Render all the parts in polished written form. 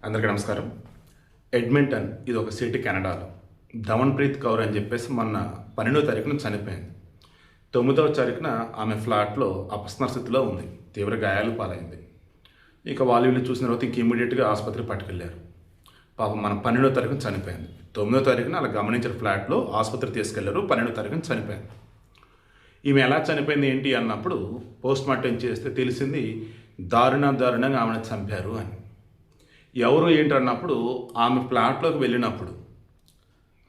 అందరికీ నమస్కారం. ఎడ్మింటన్ ఇది ఒక సిటీ కెనడాలో. ధవన్‌ప్రీత్ కౌర్ అని చెప్పేసి మొన్న 12వ తారీఖున చనిపోయింది. 9వ తారీఖున ఆమె ఫ్లాట్లో అపస్మర స్థితిలో ఉంది. తీవ్ర గాయాలు పాలైంది. ఇక వీళ్ళు చూసిన తర్వాత ఇమ్మీడియట్గా ఆసుపత్రికి పట్టుకెళ్ళారు. పాపం మన 12వ తారీఖున చనిపోయింది. 9వ తారీఖున అలా గమనించిన ఫ్లాట్లో ఆసుపత్రికి తీసుకెళ్లారు. 12వ తారీఖున చనిపోయింది. ఈమె ఎలా చనిపోయింది ఏంటి అన్నప్పుడు పోస్ట్ మార్టం చేస్తే తెలిసింది దారుణంగా ఆమెను చంపారు అని. ఎవరు ఏంటన్నప్పుడు ఆమె ఫ్లాట్లోకి వెళ్ళినప్పుడు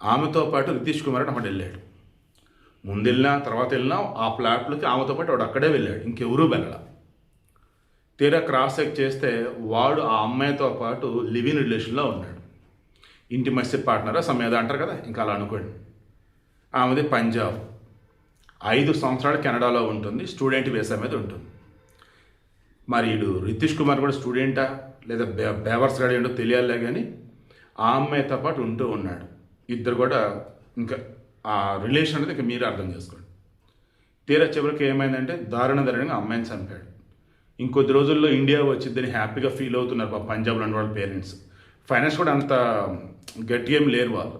ఆమెతో పాటు రితీష్ కుమార్ అని అక్కడ వెళ్ళాడు. ముందు వెళ్ళినా తర్వాత వెళ్ళినా ఆ ఫ్లాట్లోకి ఆమెతో పాటు వాడు అక్కడే వెళ్ళాడు. ఇంకెవరూ వెళ్ళాల. తీరా క్రాస్ చెక్ చేస్తే వాడు ఆ అమ్మాయితో పాటు లివింగ్ రిలేషన్లో ఉన్నాడు. ఇంటిమసీ పార్ట్నరా సమేద అంటారు కదా, ఇంకా అలా అనుకోండి. ఆమెది పంజాబ్. 5 సంవత్సరాలు కెనడాలో ఉంటుంది. స్టూడెంట్ వీసా మీద ఉంటుంది. మరి వీడు రితీష్ కుమార్ కూడా స్టూడెంటా లేదా బేవర్స్ గాడు ఏంటో తెలియాలే కానీ ఆ అమ్మాయితో పాటు ఉంటూ ఉన్నాడు. ఇద్దరు కూడా ఇంకా ఆ రిలేషన్ అనేది ఇంకా మీరే అర్థం చేసుకోండి. తీరా చివరికి ఏమైందంటే దారుణంగా అమ్మాయిని చంపాడు. ఇంకొద్ది రోజుల్లో ఇండియా వచ్చిద్దని హ్యాపీగా ఫీల్ అవుతున్నారు పంజాబ్లో ఉన్న వాళ్ళ పేరెంట్స్. ఫైనాన్స్ కూడా అంత గట్టిగా ఏం లేరు వాళ్ళు.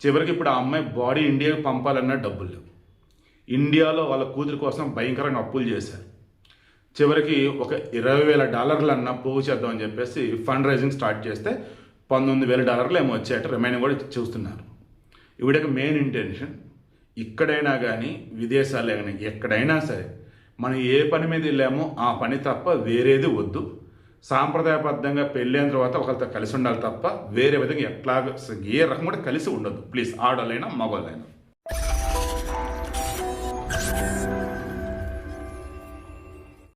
చివరికి ఇప్పుడు ఆ అమ్మాయి బాడీ ఇండియాకి పంపాలన్నా డబ్బులు లేవు. ఇండియాలో వాళ్ళ కూతురు కోసం భయంకరంగా అప్పులు చేశారు. చివరికి ఒక $20,000 అన్న పోగు చేద్దామని చెప్పేసి ఫండ్ రైజింగ్ స్టార్ట్ చేస్తే $19,000 ఏమో వచ్చాయట. రిమైనింగ్ కూడా చూస్తున్నారు. ఇవిడకి మెయిన్ ఇంటెన్షన్ ఇక్కడైనా కానీ విదేశాలే కానీ ఎక్కడైనా సరే మనం ఏ పని మీద వెళ్ళామో ఆ పని తప్ప వేరేది వద్దు. సాంప్రదాయబద్ధంగా పెళ్ళైన తర్వాత ఒకరితో కలిసి ఉండాలి తప్ప వేరే విధంగా ఎట్లాగ ఏ రకం కూడా కలిసి ఉండదు. ప్లీజ్, ఆడవాళ్ళైనా మగవాళ్ళైనా.